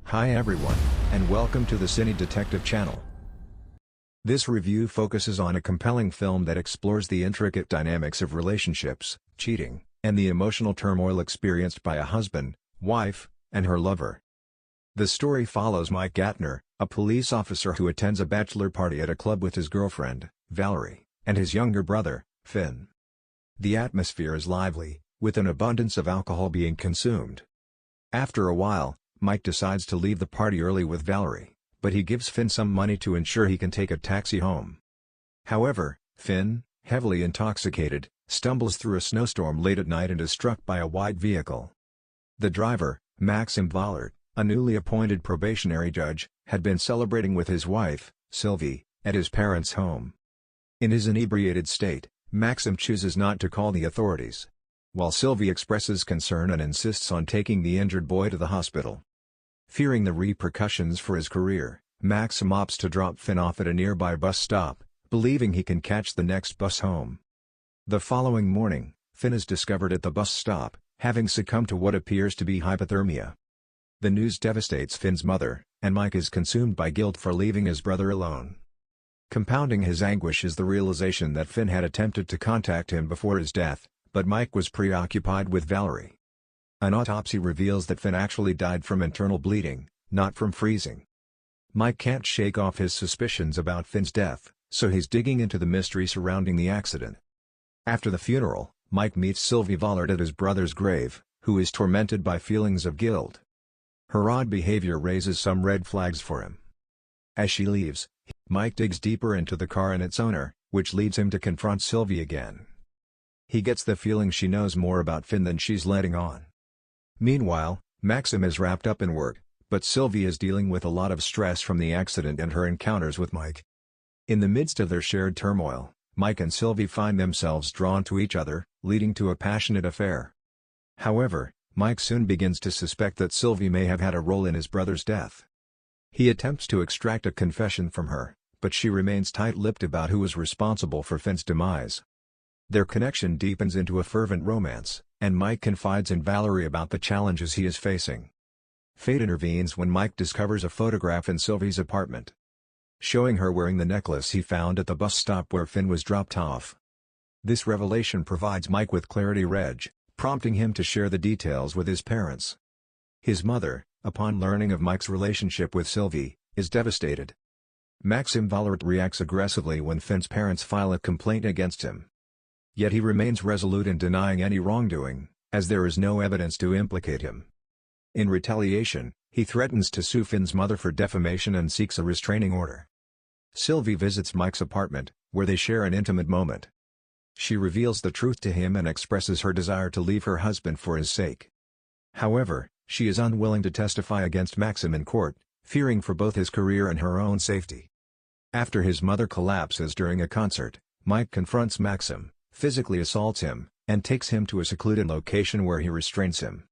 Hi everyone, and welcome to the Cine Detective channel. This review focuses on a compelling film that explores the intricate dynamics of relationships, cheating, and the emotional turmoil experienced by a husband, wife, and her lover. The story follows Mike Gattner, a police officer who attends a bachelor party at a club with his girlfriend, Valerie, and his younger brother, Finn. The atmosphere is lively, with an abundance of alcohol being consumed. After a while, Mike decides to leave the party early with Valerie, but he gives Finn some money to ensure he can take a taxi home. However, Finn, heavily intoxicated, stumbles through a snowstorm late at night and is struck by a white vehicle. The driver, Maxim Vollert, a newly appointed probationary judge, had been celebrating with his wife, Sylvie, at his parents' home. In his inebriated state, Maxim chooses not to call the authorities, while Sylvie expresses concern and insists on taking the injured boy to the hospital. Fearing the repercussions for his career, Maxim opts to drop Finn off at a nearby bus stop, believing he can catch the next bus home. The following morning, Finn is discovered at the bus stop, having succumbed to what appears to be hypothermia. The news devastates Finn's mother, and Mike is consumed by guilt for leaving his brother alone. Compounding his anguish is the realization that Finn had attempted to contact him before his death, but Mike was preoccupied with Valerie. An autopsy reveals that Finn actually died from internal bleeding, not from freezing. Mike can't shake off his suspicions about Finn's death, so he's digging into the mystery surrounding the accident. After the funeral, Mike meets Sylvie Vollert at his brother's grave, who is tormented by feelings of guilt. Her odd behavior raises some red flags for him. As she leaves, Mike digs deeper into the car and its owner, which leads him to confront Sylvie again. He gets the feeling she knows more about Finn than she's letting on. Meanwhile, Maxim is wrapped up in work, but Sylvie is dealing with a lot of stress from the accident and her encounters with Mike. In the midst of their shared turmoil, Mike and Sylvie find themselves drawn to each other, leading to a passionate affair. However, Mike soon begins to suspect that Sylvie may have had a role in his brother's death. He attempts to extract a confession from her, but she remains tight-lipped about who was responsible for Finn's demise. Their connection deepens into a fervent romance, and Mike confides in Valerie about the challenges he is facing. Fate intervenes when Mike discovers a photograph in Sylvie's apartment, showing her wearing the necklace he found at the bus stop where Finn was dropped off. This revelation provides Mike with clarity, prompting him to share the details with his parents. His mother, upon learning of Mike's relationship with Sylvie, is devastated. Maxim Vollert reacts aggressively when Finn's parents file a complaint against him. Yet he remains resolute in denying any wrongdoing, as there is no evidence to implicate him. In retaliation, he threatens to sue Finn's mother for defamation and seeks a restraining order. Sylvie visits Mike's apartment, where they share an intimate moment. She reveals the truth to him and expresses her desire to leave her husband for his sake. However, she is unwilling to testify against Maxim in court, fearing for both his career and her own safety. After his mother collapses during a concert, Mike confronts Maxim, physically assaults him, and takes him to a secluded location where he restrains him.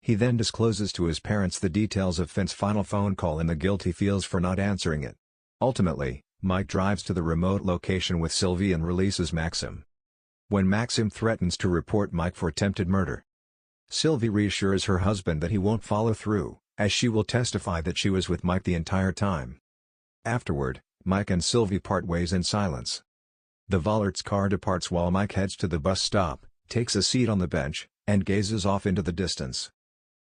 He then discloses to his parents the details of Finn's final phone call and the guilt he feels for not answering it. Ultimately, Mike drives to the remote location with Sylvie and releases Maxim. When Maxim threatens to report Mike for attempted murder, Sylvie reassures her husband that he won't follow through, as she will testify that she was with Mike the entire time. Afterward, Mike and Sylvie part ways in silence. The Vollerts' car departs while Mike heads to the bus stop, takes a seat on the bench, and gazes off into the distance.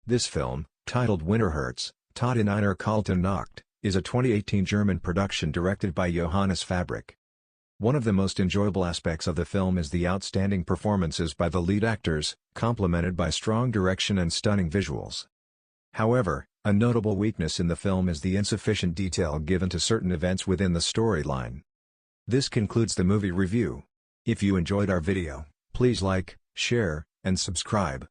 This film, titled Winter Hurts, Tod in einer kalten Nacht, is a 2018 German production directed by Johannes Fabrik. One of the most enjoyable aspects of the film is the outstanding performances by the lead actors, complemented by strong direction and stunning visuals. However, a notable weakness in the film is the insufficient detail given to certain events within the storyline. This concludes the movie review. If you enjoyed our video, please like, share, and subscribe.